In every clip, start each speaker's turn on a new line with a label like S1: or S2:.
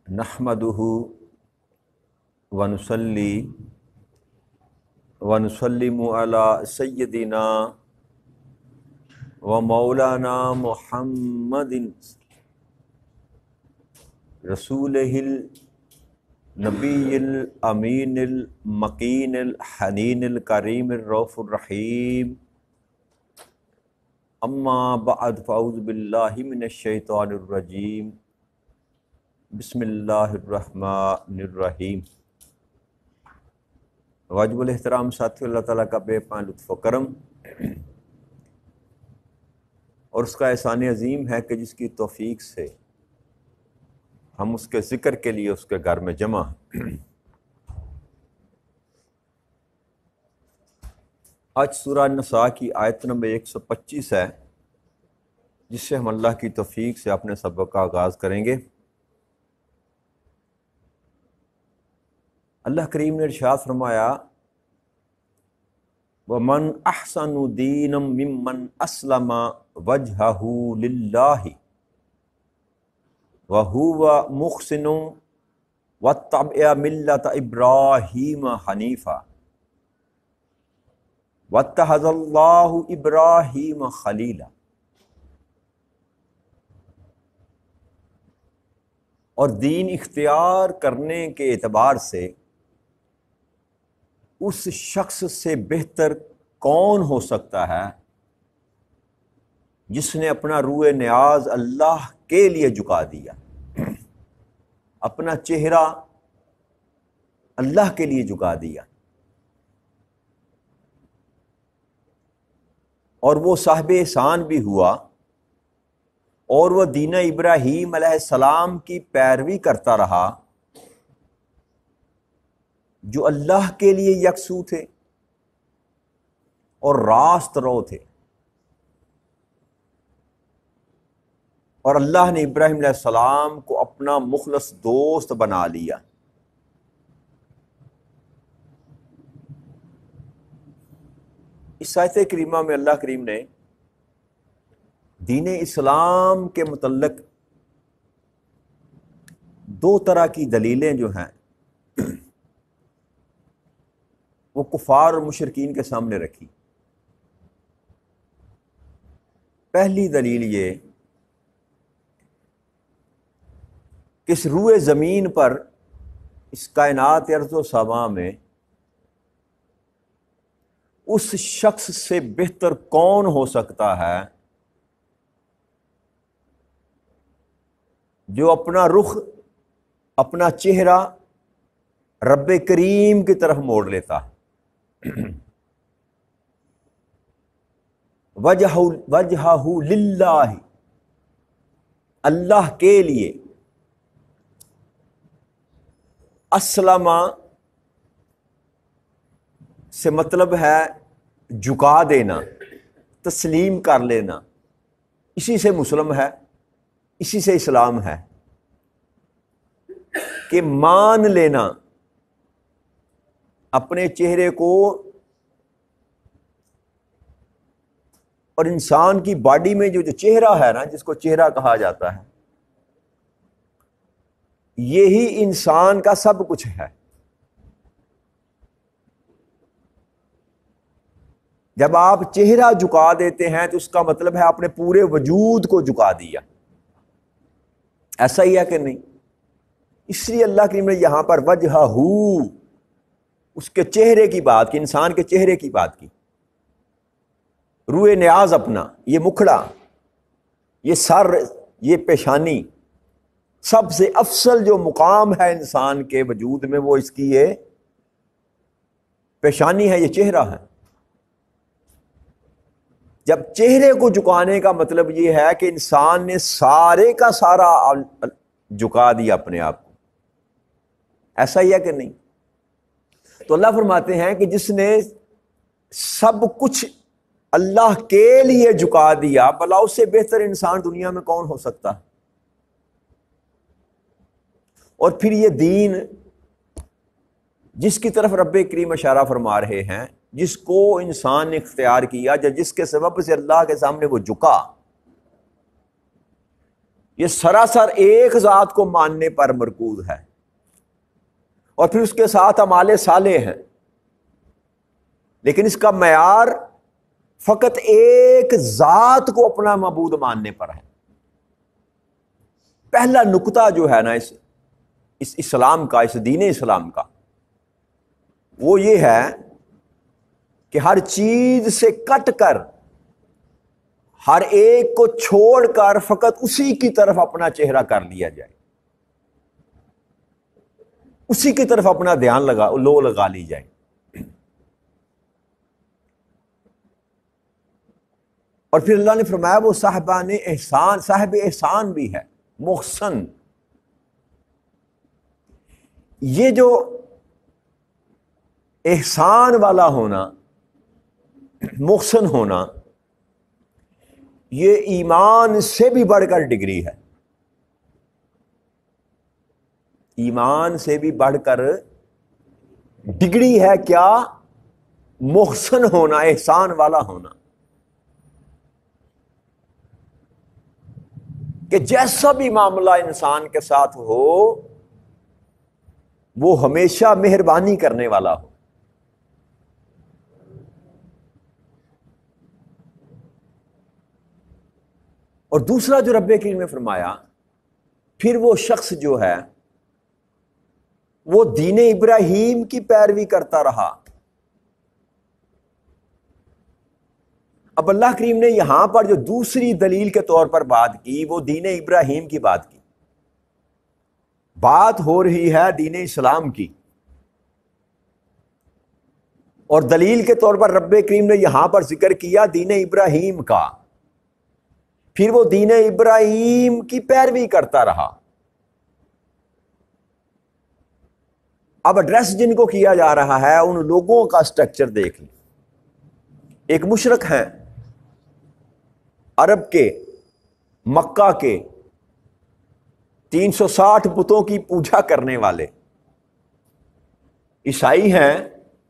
S1: نحمدہ ونصلی ونسلم علی سیدنا و مولانا محمد رسولہ النبی الامین المکین الحنین الکریم الرؤوف الرحیم اما بعد فاعوذ باللہ من الشیطان الرجیم بسم اللہ الرحمن الرحیم۔ واجب الاحترام ساتھی، اللہ تعالیٰ کا بے پناہ لطف و کرم اور اس کا احسان عظیم ہے کہ جس کی توفیق سے ہم اس کے ذکر کے لیے اس کے گھر میں جمع ہیں۔ آج سورہ نساء کی آیت نمبر 125 ہے، جس سے ہم اللہ کی توفیق سے اپنے سبق کا آغاز کریں گے۔ اللہ کریم نے ارشاد فرمایا وَمَنْ أَحْسَنُ دِينًا مِّمَّنْ أَسْلَمَ وَجْهَهُ لِلَّهِ وَهُوَ مُحْسِنٌ وَاتَّبَعَ مِلَّةَ إِبْرَاهِيمَ حَنِيفًا وَاتَّخَذَ اللَّهُ إِبْرَاهِيمَ خَلِيلًا۔ اور دین اختیار کرنے کے اعتبار سے اس شخص سے بہتر کون ہو سکتا ہے جس نے اپنا روئے نیاز اللہ کے لیے جھکا دیا، اپنا چہرہ اللہ کے لیے جھکا دیا، اور وہ صاحب احسان بھی ہوا اور وہ دین ابراہیم علیہ السلام کی پیروی کرتا رہا جو اللہ کے لیے یکسو تھے اور راست رو تھے، اور اللہ نے ابراہیم علیہ السلام کو اپنا مخلص دوست بنا لیا۔ اس آیت کریمہ میں اللہ کریم نے دین اسلام کے متعلق دو طرح کی دلیلیں جو ہیں وہ کفار اور مشرکین کے سامنے رکھی۔ پہلی دلیل یہ کہ اس روئے زمین پر، اس کائنات ارض و سما میں اس شخص سے بہتر کون ہو سکتا ہے جو اپنا رخ، اپنا چہرہ رب کریم کی طرف موڑ لیتا ہے، وجہہ للہ، اللہ کے لیے۔ اسلم سے مطلب ہے جھکا دینا، تسلیم کر لینا، اسی سے مسلم ہے، اسی سے اسلام ہے کہ مان لینا، اپنے چہرے کو، اور انسان کی باڈی میں جو چہرہ ہے نا، جس کو چہرہ کہا جاتا ہے، یہی انسان کا سب کچھ ہے۔ جب آپ چہرہ جھکا دیتے ہیں تو اس کا مطلب ہے آپ نے پورے وجود کو جھکا دیا۔ ایسا ہی ہے کہ نہیں؟ اس لیے اللہ کریم نے یہاں پر وجہہ، اس کے چہرے کی بات کی، انسان کے چہرے کی بات کی۔ روئے نیاز اپنا، یہ مکھڑا، یہ سر، یہ پیشانی، سب سے افضل جو مقام ہے انسان کے وجود میں وہ اس کی یہ پیشانی ہے، یہ چہرہ ہے۔ جب چہرے کو جھکانے کا مطلب یہ ہے کہ انسان نے سارے کا سارا جھکا دیا اپنے آپ کو۔ ایسا ہی ہے کہ نہیں؟ تو اللہ فرماتے ہیں کہ جس نے سب کچھ اللہ کے لیے جھکا دیا، بھلا اس سے بہتر انسان دنیا میں کون ہو سکتا ہے؟ اور پھر یہ دین جس کی طرف رب کریم اشارہ فرما رہے ہیں، جس کو انسان نے اختیار کیا، جس کے سبب سے اللہ کے سامنے وہ جھکا، یہ سراسر ایک ذات کو ماننے پر مرکوز ہے، اور پھر اس کے ساتھ اعمال صالح ہیں، لیکن اس کا معیار فقط ایک ذات کو اپنا معبود ماننے پر ہے۔ پہلا نقطہ جو ہے نا اس اسلام کا، اس دین اسلام کا، وہ یہ ہے کہ ہر چیز سے کٹ کر، ہر ایک کو چھوڑ کر فقط اسی کی طرف اپنا چہرہ کر لیا جائے، اسی کی طرف اپنا دھیان لگا لی جائے۔ اور پھر اللہ نے فرمایا وہ صاحب احسان بھی ہے، محسن۔ یہ جو احسان والا ہونا، محسن ہونا، یہ ایمان سے بھی بڑھ کر ڈگری ہے، ایمان سے بھی بڑھ کر ڈگری ہے۔ کیا؟ محسن ہونا، احسان والا ہونا، کہ جیسا بھی معاملہ انسان کے ساتھ ہو وہ ہمیشہ مہربانی کرنے والا ہو۔ اور دوسرا جو رب کریم نے فرمایا، پھر وہ شخص جو ہے وہ دین ابراہیم کی پیروی کرتا رہا۔ اب اللہ کریم نے یہاں پر جو دوسری دلیل کے طور پر بات کی، وہ دین ابراہیم کی بات کی۔ بات ہو رہی ہے دین اسلام کی، اور دلیل کے طور پر رب کریم نے یہاں پر ذکر کیا دین ابراہیم کا۔ پھر وہ دین ابراہیم کی پیروی کرتا رہا۔ اب ایڈریس جن کو کیا جا رہا ہے ان لوگوں کا سٹرکچر دیکھ لیں۔ ایک مشرک ہیں عرب کے، مکہ کے، 360 بتوں کی پوجا کرنے والے، عیسائی ہیں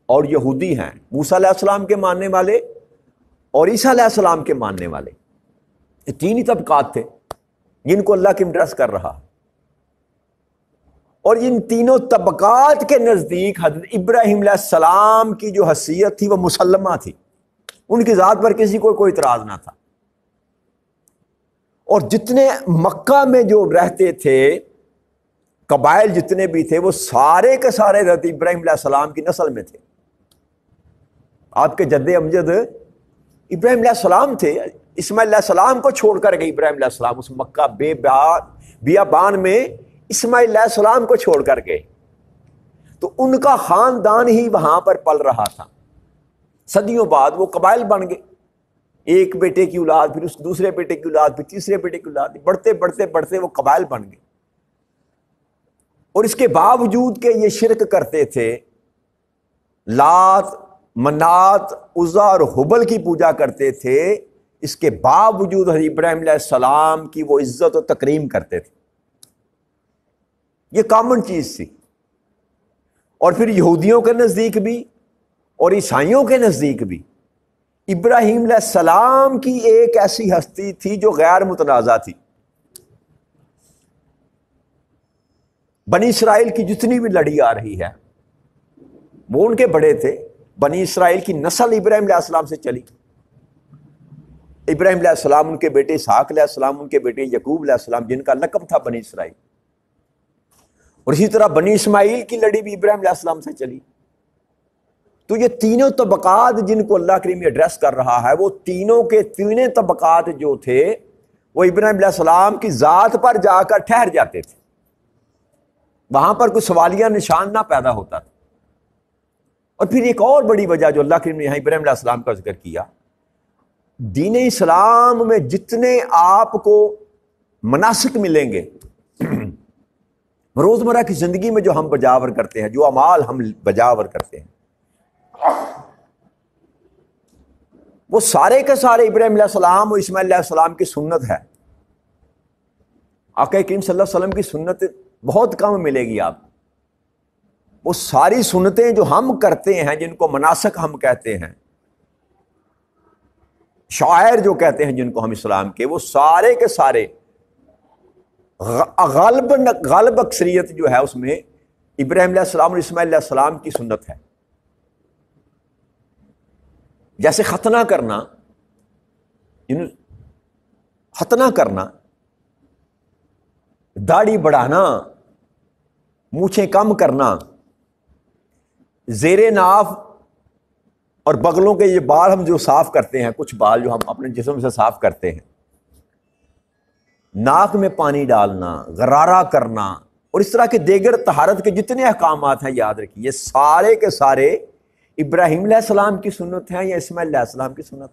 S1: اور یہودی ہیں، موسیٰ علیہ السلام کے ماننے والے اور عیسیٰ علیہ السلام کے ماننے والے۔ یہ تین ہی طبقات تھے جن کو اللہ کی ایڈریس کر رہا، اور ان تینوں طبقات کے نزدیک حضرت ابراہیم علیہ السلام کی جو حیثیت تھی وہ مسلمہ تھی، ان کی ذات پر کسی کو کوئی اعتراض نہ تھا۔ اور جتنے مکہ میں جو رہتے تھے قبائل جتنے بھی تھے وہ سارے کے سارے حضرت ابراہیم علیہ السلام کی نسل میں تھے۔ آپ کے جد امجد ابراہیم علیہ السلام تھے۔ اسماعیل علیہ السلام کو چھوڑ کر گئے ابراہیم علیہ السلام اس مکہ بیابان میں، اسماعیل علیہ السلام کو چھوڑ کر گئے، تو ان کا خاندان ہی وہاں پر پل رہا تھا۔ صدیوں بعد وہ قبائل بن گئے، ایک بیٹے کی اولاد، پھر اس دوسرے بیٹے کی اولاد، پھر تیسرے بیٹے کی اولاد، بڑھتے بڑھتے بڑھتے وہ قبائل بن گئے۔ اور اس کے باوجود کہ یہ شرک کرتے تھے، لات، منات، عزا اور حبل کی پوجا کرتے تھے، اس کے باوجود حضرت ابراہیم علیہ السلام کی وہ عزت و تکریم کرتے تھے۔ یہ کامن چیز تھی۔ اور پھر یہودیوں کے نزدیک بھی اور عیسائیوں کے نزدیک بھی ابراہیم علیہ السلام کی ایک ایسی ہستی تھی جو غیر متنازع تھی۔ بنی اسرائیل کی جتنی بھی لڑی آ رہی ہے وہ ان کے بڑے تھے۔ بنی اسرائیل کی نسل ابراہیم علیہ السلام سے چلی۔ ابراہیم علیہ السلام، ان کے بیٹے اسحاق علیہ السلام، ان کے بیٹے یعقوب علیہ السلام، جن کا لقب تھا بنی اسرائیل۔ اور اسی طرح بنی اسماعیل کی لڑی بھی ابراہیم علیہ السلام سے چلی۔ تو یہ تینوں طبقات جن کو اللہ کریم ایڈریس کر رہا ہے، وہ تینوں کے تینوں طبقات جو تھے وہ ابراہیم علیہ السلام کی ذات پر جا کر ٹھہر جاتے تھے، وہاں پر کوئی سوالیہ نشان نہ پیدا ہوتا تھا۔ اور پھر ایک اور بڑی وجہ جو اللہ کریم نے یہاں ابراہیم علیہ السلام کا ذکر کیا، دین اسلام میں جتنے آپ کو مناسک ملیں گے روزمرہ کی زندگی میں، جو ہم بجاور کرتے ہیں، جو اعمال ہم بجاور کرتے ہیں، وہ سارے کے سارے ابراہیم علیہ السلام اور اسماعیل علیہ السلام کی سنت ہے۔ آقا کریم صلی اللہ علیہ وسلم کی سنت بہت کم ملے گی آپ۔ وہ ساری سنتیں جو ہم کرتے ہیں، جن کو مناسک ہم کہتے ہیں، شعائر جو کہتے ہیں جن کو ہم اسلام کے، وہ سارے کے سارے غالب اکثریت جو ہے اس میں ابراہیم علیہ السلام اور اسماعیل علیہ السلام کی سنت ہے. جیسے ختنہ کرنا، ختنہ کرنا، داڑھی بڑھانا، مونچھیں کم کرنا، زیر ناف اور بغلوں کے یہ بال ہم جو صاف کرتے ہیں، کچھ بال جو ہم اپنے جسم سے صاف کرتے ہیں، ناک میں پانی ڈالنا، غرارہ کرنا، اور اس طرح کے دیگر طہارت کے جتنے احکامات ہیں یاد رکھیے، یہ سارے کے سارے ابراہیم علیہ السلام کی سنت ہیں یا اسماعیل علیہ السلام کی سنت.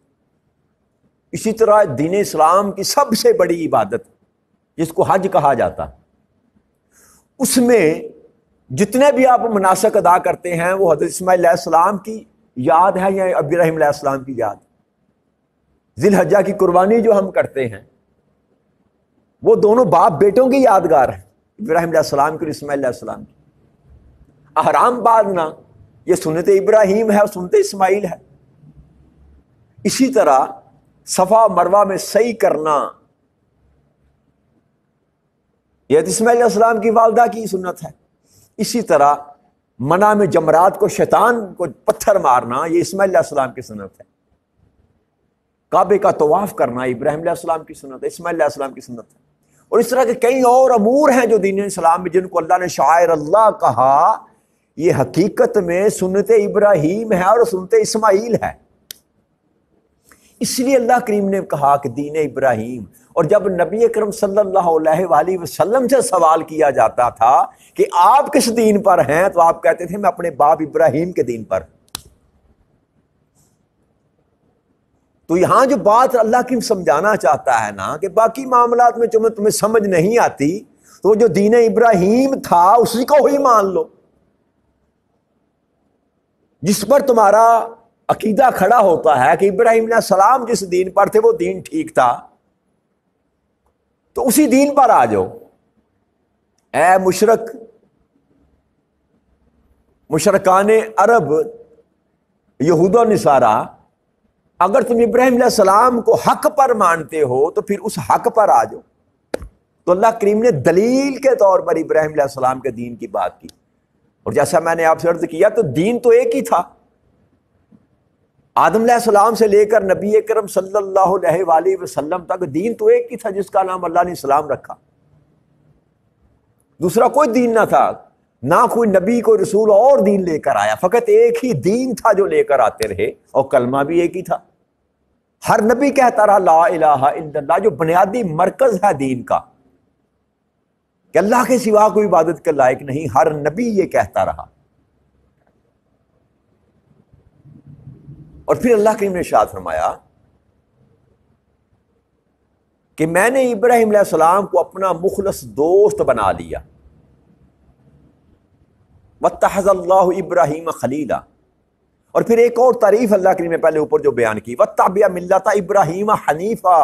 S1: اسی طرح دین اسلام کی سب سے بڑی عبادت جس کو حج کہا جاتا، اس میں جتنے بھی آپ مناسک ادا کرتے ہیں وہ حضرت اسماعیل علیہ السلام کی یاد ہے یا ابراہیم علیہ السلام کی یاد. ذی الحجہ کی قربانی جو ہم کرتے ہیں وہ دونوں باپ بیٹوں کی یادگار ہیں، ابراہیم علیہ السلام کی اور اسماعیل علیہ السلام کی. احرام باندھنا یہ سنت ابراہیم ہے اور سنت اسماعیل ہے. اسی طرح صفا مروہ میں سعی کرنا یہ اسماعیل علیہ السلام کی والدہ کی سنت ہے. اسی طرح منع میں جمرات کو، شیطان کو پتھر مارنا، یہ اسماعیل علیہ السلام کی سنت ہے. کعبے کا طواف کرنا ابراہیم علیہ السلام کی سنت ہے، اسماعیل علیہ السلام کی سنت ہے. اور اس طرح کے کئی اور امور ہیں جو دین اسلام میں جن کو اللہ نے شعائر اللہ کہا، یہ حقیقت میں سنت ابراہیم ہے اور سنت اسماعیل ہے. اس لیے اللہ کریم نے کہا کہ دین ابراہیم. اور جب نبی اکرم صلی اللہ علیہ وآلہ وسلم سے سوال کیا جاتا تھا کہ آپ کس دین پر ہیں، تو آپ کہتے تھے میں اپنے باپ ابراہیم کے دین پر. تو یہاں جو بات اللہ کریم سمجھانا چاہتا ہے نا کہ باقی معاملات میں جو تمہیں سمجھ نہیں آتی تو جو دین ابراہیم تھا اسی کو ہی مان لو، جس پر تمہارا عقیدہ کھڑا ہوتا ہے کہ ابراہیم علیہ السلام جس دین پر تھے وہ دین ٹھیک تھا، تو اسی دین پر آ جاؤ. اے مشرکان عرب، یہود و نصارہ، اگر تم ابراہیم علیہ السلام کو حق پر مانتے ہو تو پھر اس حق پر آ جاؤ. تو اللہ کریم نے دلیل کے طور پر ابراہیم علیہ السلام کے دین کی بات کی. اور جیسا میں نے آپ سے عرض کیا تو دین تو ایک ہی تھا. آدم علیہ السلام سے لے کر نبی اکرم صلی اللہ علیہ وآلہ وسلم تک دین تو ایک ہی تھا جس کا نام اللہ نے اسلام رکھا. دوسرا کوئی دین نہ تھا، نہ کوئی نبی کوئی رسول اور دین لے کر آیا، فقط ایک ہی دین تھا جو لے کر آتے رہے، اور کلمہ بھی ایک ہی تھا. ہر نبی کہتا رہا لا الہ الا اللہ، جو بنیادی مرکز ہے دین کا کہ اللہ کے سوا کوئی عبادت کے لائق نہیں، ہر نبی یہ کہتا رہا. اور پھر اللہ کریم نے ارشاد فرمایا کہ میں نے ابراہیم علیہ السلام کو اپنا مخلص دوست بنا لیا. واتخذ اللہ ابراہیم خلیلا. اور پھر ایک اور تعریف اللہ کریم نے پہلے اوپر جو بیان کی، واتبع ملت ابراہیم حنیفا.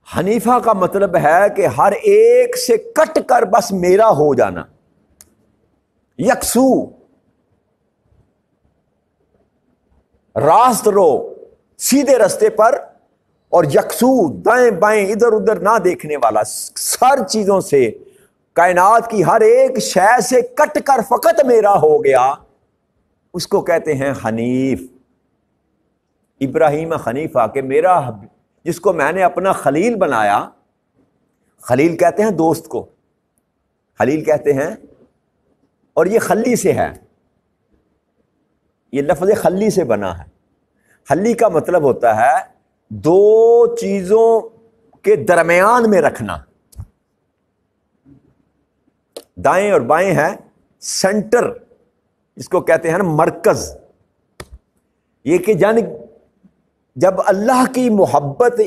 S1: حنیفہ کا مطلب ہے کہ ہر ایک سے کٹ کر بس میرا ہو جانا، یکسو، راست رو، سیدھے رستے پر، اور یکسو، دائیں بائیں ادھر ادھر نہ دیکھنے والا، سر چیزوں سے، کائنات کی ہر ایک شے سے کٹ کر فقط میرا ہو گیا، اس کو کہتے ہیں حنیف. ابراہیم حنیفہ، کہ میرا جس کو میں نے اپنا خلیل بنایا. خلیل کہتے ہیں دوست کو، خلیل کہتے ہیں، اور یہ خلی سے ہے، یہ لفظ خلی سے بنا ہے. خلی کا مطلب ہوتا ہے دو چیزوں کے درمیان میں رکھنا. دائیں اور بائیں ہے سینٹر، اس کو کہتے ہیں نا مرکز. یہ کہ جب اللہ کی محبت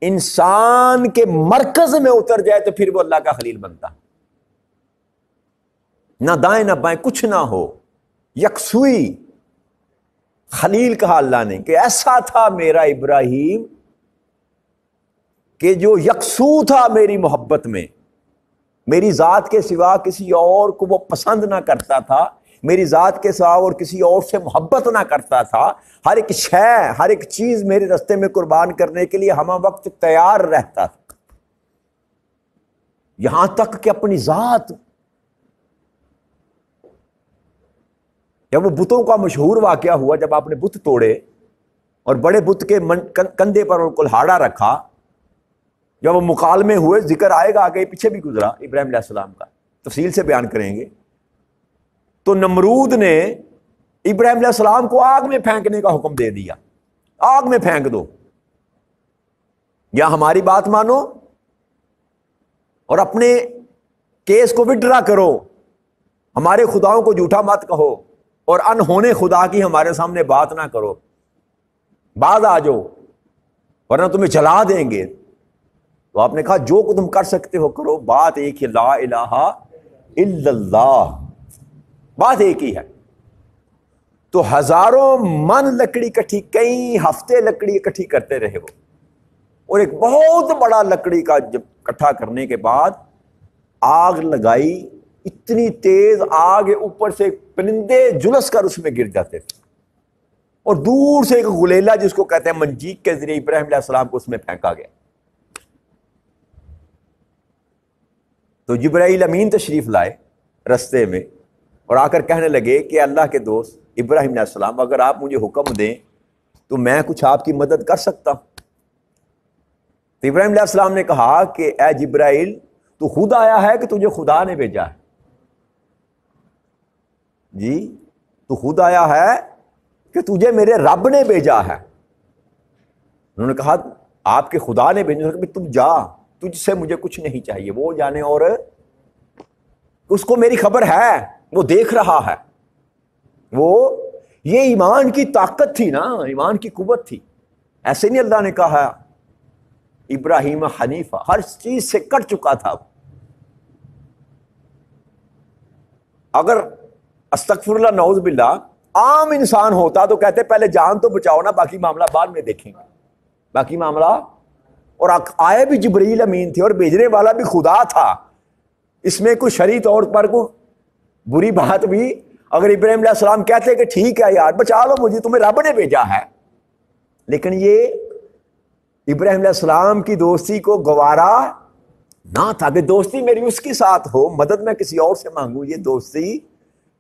S1: انسان کے مرکز میں اتر جائے تو پھر وہ اللہ کا خلیل بنتا. نہ دائیں نہ بائیں کچھ نہ ہو، یکسوئی. خلیل کہا اللہ نے کہ ایسا تھا میرا ابراہیم کہ جو یکسو تھا میری محبت میں، میری ذات کے سوا کسی اور کو وہ پسند نہ کرتا تھا، میری ذات کے سوا اور کسی اور سے محبت نہ کرتا تھا، ہر ایک شے، ہر ایک چیز میرے راستے میں قربان کرنے کے لیے ہمہ وقت تیار رہتا تھا، یہاں تک کہ اپنی ذات. جب وہ بتوں کا مشہور واقعہ ہوا، جب آپ نے بت توڑے اور بڑے بت کے کندھے پر اور کلہاڑا رکھا، جب وہ مکالمے ہوئے، ذکر آئے گا آگے، پیچھے بھی گزرا ابراہیم علیہ السلام کا، تفصیل سے بیان کریں گے. تو نمرود نے ابراہیم علیہ السلام کو آگ میں پھینکنے کا حکم دے دیا، آگ میں پھینک دو، یا ہماری بات مانو اور اپنے کیس کو وڈرا کرو، ہمارے خداؤں کو جھوٹا مت کہو اور انہونے خدا کی ہمارے سامنے بات نہ کرو، بعد آ جاؤ ورنہ تمہیں جلا دیں گے. تو آپ نے کہا جو تم کر سکتے ہو کرو، بات ایک ہی، لا الہ الا اللہ، بات ایک ہی ہے. تو ہزاروں من لکڑی اکٹھی، کئی ہفتے لکڑی اکٹھی کرتے رہے وہ، اور ایک بہت بڑا لکڑی کا جب اکٹھا کرنے کے بعد آگ لگائی، اتنی تیز آگ، اوپر سے پرندے جلس کر اس میں گر جاتے تھے، اور دور سے ایک غلیلہ جس کو کہتے ہیں منجیق کے ذریعے ابراہیم علیہ السلام کو اس میں پھینکا گیا. تو جبرائیل امین تشریف لائے رستے میں اور آ کر کہنے لگے کہ اللہ کے دوست ابراہیم علیہ السلام، اگر آپ مجھے حکم دیں تو میں کچھ آپ کی مدد کر سکتا ہوں. تو ابراہیم علیہ السلام نے کہا کہ اے جبرائیل، تو خود آیا ہے کہ تجھے خدا نے بھیجا ہے؟ جی، تو خود آیا ہے کہ تجھے میرے رب نے بھیجا ہے؟ انہوں نے کہا آپ کے خدا نے بھیجا. کہ تم جا، تجھ سے مجھے کچھ نہیں چاہیے، وہ جانے، اور اس کو میری خبر ہے، وہ دیکھ رہا ہے. وہ یہ ایمان کی طاقت تھی نا، ایمان کی قوت تھی. ایسے نہیں اللہ نے کہا ابراہیم حنیفہ، ہر چیز سے کٹ چکا تھا. اگر استغفر اللہ نعوذ باللہ عام انسان ہوتا تو کہتے پہلے جان تو بچاؤ نا، باقی معاملہ بعد میں دیکھیں گے، باقی معاملہ. اور آئے بھی جبرائیل امین تھے اور بھیجنے والا بھی خدا تھا. اس میں کوئی شرعی طور پر کوئی بری بات بھی، اگر ابراہیم علیہ السلام کہتے کہ ٹھیک ہے یار بچا لو مجھے، تمہیں رب نے بھیجا ہے، لیکن یہ ابراہیم علیہ السلام کی دوستی کو گوارا نہ تھا کہ دوستی میری اس کے ساتھ ہو، مدد میں کسی اور سے مانگوں. یہ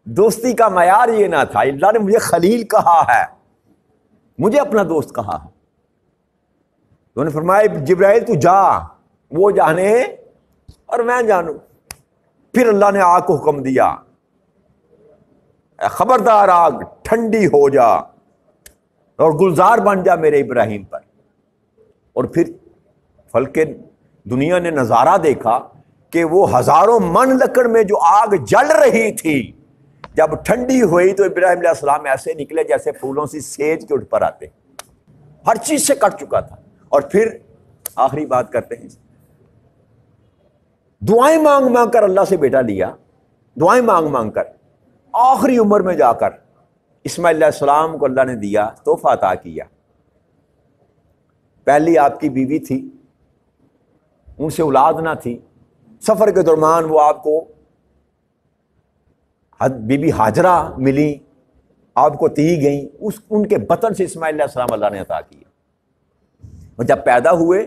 S1: دوستی کا معیار یہ نہ تھا. اللہ نے مجھے خلیل کہا ہے، مجھے اپنا دوست کہا ہے. تو نے فرمایا جبرائیل تو جا، وہ جانے اور میں جانوں. پھر اللہ نے آگ کو حکم دیا، خبردار آگ ٹھنڈی ہو جا اور گلزار بن جا میرے ابراہیم پر. اور پھر فلک دنیا نے نظارہ دیکھا کہ وہ ہزاروں من لکڑ میں جو آگ جل رہی تھی، جب ٹھنڈی ہوئی تو ابراہیم علیہ السلام ایسے نکلے جیسے پھولوں سے سیج کے اٹھ پر آتے، ہر چیز سے کٹ چکا تھا. اور پھر آخری بات کرتے ہیں، دعائیں مانگ مانگ کر اللہ سے بیٹا لیا، دعائیں مانگ مانگ کر آخری عمر میں جا کر اسماعیل علیہ السلام کو اللہ نے دیا، تحفہ عطا کیا. پہلی آپ کی بیوی تھی، ان سے اولاد نہ تھی. سفر کے دوران وہ آپ کو بی بی ہاجرہ ملی، آپ کو دی گئیں، ان کے بطن سے اسماعیل علیہ السلام اللہ نے عطا کیا. اور جب پیدا ہوئے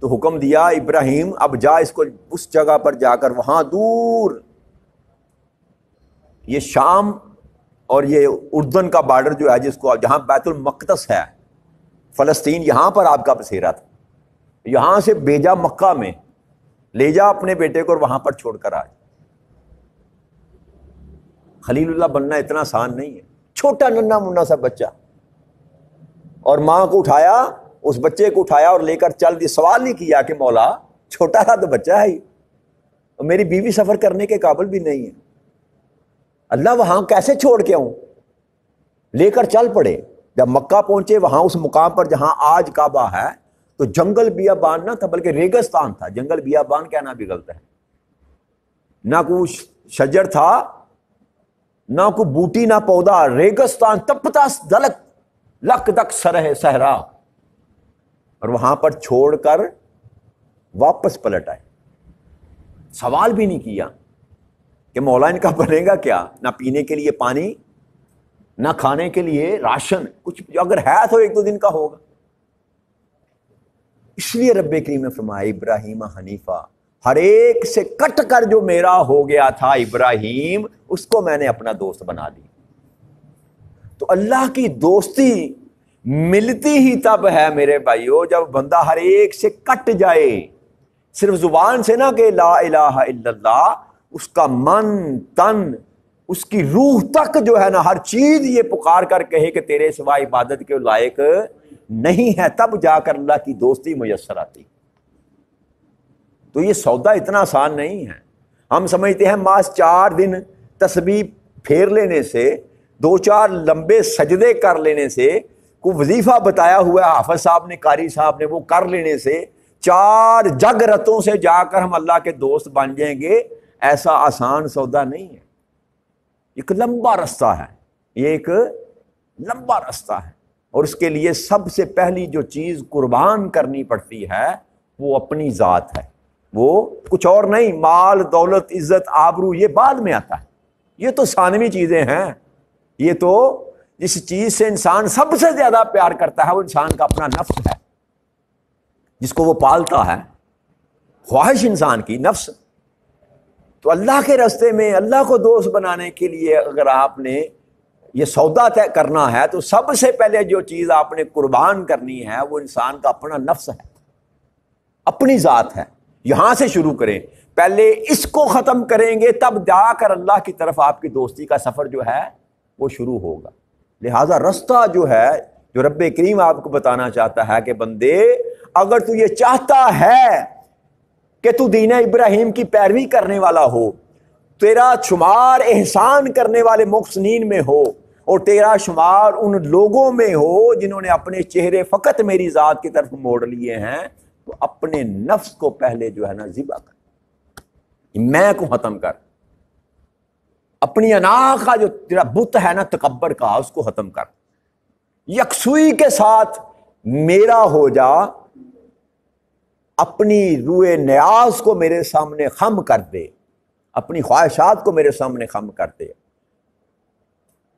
S1: تو حکم دیا ابراہیم اب جا اس کو اس جگہ پر جا کر، وہاں دور یہ شام اور یہ اردن کا بارڈر جو ہے، جس کو جہاں بیت المقدس ہے فلسطین، یہاں پر آپ کا بسیرا تھا. یہاں سے بھیجا مکہ میں، لے جا اپنے بیٹے کو اور وہاں پر چھوڑ کر آ. خلیل اللہ بننا اتنا آسان نہیں ہے. چھوٹا ننھا مننا سا بچہ، اور ماں کو اٹھایا، اس بچے کو اٹھایا اور لے کر چل دی. سوال نہیں کیا کہ مولا چھوٹا تھا تو بچہ ہے ہی، اور میری بیوی سفر کرنے کے قابل بھی نہیں ہے، اللہ وہاں کیسے چھوڑ کے آؤں؟ لے کر چل پڑے. جب مکہ پہنچے، وہاں اس مقام پر جہاں آج کعبہ ہے، تو جنگل بیابان نہ تھا بلکہ ریگستان تھا. جنگل بیابان کہنا بھی غلط ہے. نہ کوئی شجر تھا، نہ کوئی بوٹی، نہ پودا، ریگستان، تپتا دلک لک دک سرہ صحرا. اور وہاں پر چھوڑ کر واپس پلٹ آئے، سوال بھی نہیں کیا. کہ مولا ان کا بنے گا کیا، نہ پینے کے لیے پانی، نہ کھانے کے لیے راشن، کچھ اگر ہے تو ایک دو دن کا ہوگا۔ اس لیے رب کریم نے فرمایا ابراہیم حنیفہ، ہر ایک سے کٹ کر جو میرا ہو گیا تھا ابراہیم، اس کو میں نے اپنا دوست بنا دی۔ تو اللہ کی دوستی ملتی ہی تب ہے میرے بھائیو جب بندہ ہر ایک سے کٹ جائے، صرف زبان سے نہ کہ لا الہ الا اللہ، اس کا من تن اس کی روح تک جو ہے نا ہر چیز یہ پکار کر کہے کہ تیرے سوا عبادت کے لائق نہیں ہے، تب جا کر اللہ کی دوستی میسر آتی۔ تو یہ سودا اتنا آسان نہیں ہے۔ ہم سمجھتے ہیں ماس 4 دن تسبیح پھیر لینے سے، 2-4 لمبے سجدے کر لینے سے، کوئی وظیفہ بتایا ہوا ہے حافظ صاحب نے، قاری صاحب نے، وہ کر لینے سے 4 جگ رتوں سے جا کر ہم اللہ کے دوست بن جائیں گے، ایسا آسان سودا نہیں ہے۔ ایک لمبا رستہ ہے، یہ ایک لمبا رستہ ہے، اور اس کے لیے سب سے پہلی جو چیز قربان کرنی پڑتی ہے وہ اپنی ذات ہے، وہ کچھ اور نہیں۔ مال، دولت، عزت، آبرو یہ بعد میں آتا ہے، یہ تو ثانوی چیزیں ہیں۔ یہ تو جس چیز سے انسان سب سے زیادہ پیار کرتا ہے وہ انسان کا اپنا نفس ہے، جس کو وہ پالتا ہے، خواہش انسان کی نفس۔ تو اللہ کے راستے میں اللہ کو دوست بنانے کے لیے اگر آپ نے یہ سودا طے کرنا ہے تو سب سے پہلے جو چیز آپ نے قربان کرنی ہے وہ انسان کا اپنا نفس ہے، اپنی ذات ہے۔ یہاں سے شروع کریں، پہلے اس کو ختم کریں گے تب جا کر اللہ کی طرف آپ کی دوستی کا سفر جو ہے وہ شروع ہوگا۔ لہٰذا رستہ جو ہے جو رب کریم آپ کو بتانا چاہتا ہے کہ بندے اگر تو یہ چاہتا ہے کہ تو دین ابراہیم کی پیروی کرنے والا ہو، تیرا شمار احسان کرنے والے محسنین میں ہو، اور تیرا شمار ان لوگوں میں ہو جنہوں نے اپنے چہرے فقط میری ذات کی طرف موڑ لیے ہیں، تو اپنے نفس کو پہلے جو ہے نا ذبح کر، میں کو ختم کر، اپنی انا کا جو تیرا بت ہے نا تکبر کا، اس کو ختم کر، یکسوئی کے ساتھ میرا ہو جا، اپنی روئے نیاز کو میرے سامنے خم کر دے، اپنی خواہشات کو میرے سامنے خم کر دے،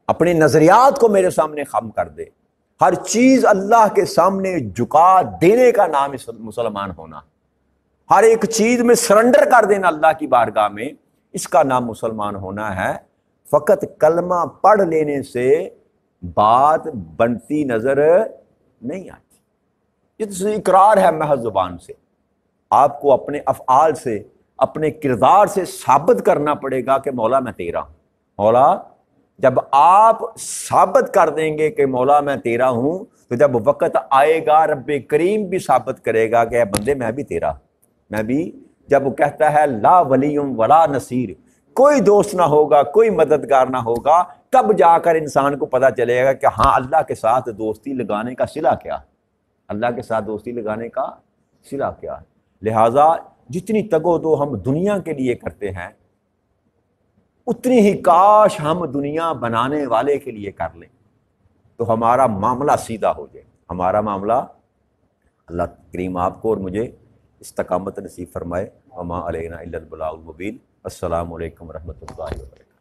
S1: اپنے نظریات کو میرے سامنے خم کر دے۔ ہر چیز اللہ کے سامنے جھکا دینے کا نام مسلمان ہونا، ہر ایک چیز میں سرنڈر کر دینا اللہ کی بارگاہ میں، اس کا نام مسلمان ہونا ہے۔ فقط کلمہ پڑھ لینے سے بات بنتی نظر نہیں آتی، یہ تو اقرار ہے محض زبان سے۔ آپ کو اپنے افعال سے، اپنے کردار سے ثابت کرنا پڑے گا کہ مولا میں تیرا ہوں۔ مولا جب آپ ثابت کر دیں گے کہ مولا میں تیرا ہوں، تو جب وقت آئے گا رب کریم بھی ثابت کرے گا کہ اے بندے میں بھی تیرا، میں بھی۔ جب وہ کہتا ہے لا ولی ولا نصیر، کوئی دوست نہ ہوگا، کوئی مددگار نہ ہوگا، تب جا کر انسان کو پتہ چلے گا کہ ہاں اللہ کے ساتھ دوستی لگانے کا صلہ کیا، اللہ کے ساتھ دوستی لگانے کا صلہ کیا ہے۔ لہٰذا جتنی تگ و دو ہم دنیا کے لیے کرتے ہیں، اتنی ہی کاش ہم دنیا بنانے والے کے لیے کر لیں، تو ہمارا معاملہ سیدھا ہو جائے، ہمارا معاملہ۔ اللہ کریم آپ کو اور مجھے استقامت نصیب فرمائے۔ وما علینا الا البلاغ المبین۔ السلام علیکم ورحمۃ اللہ وبرکاتہ۔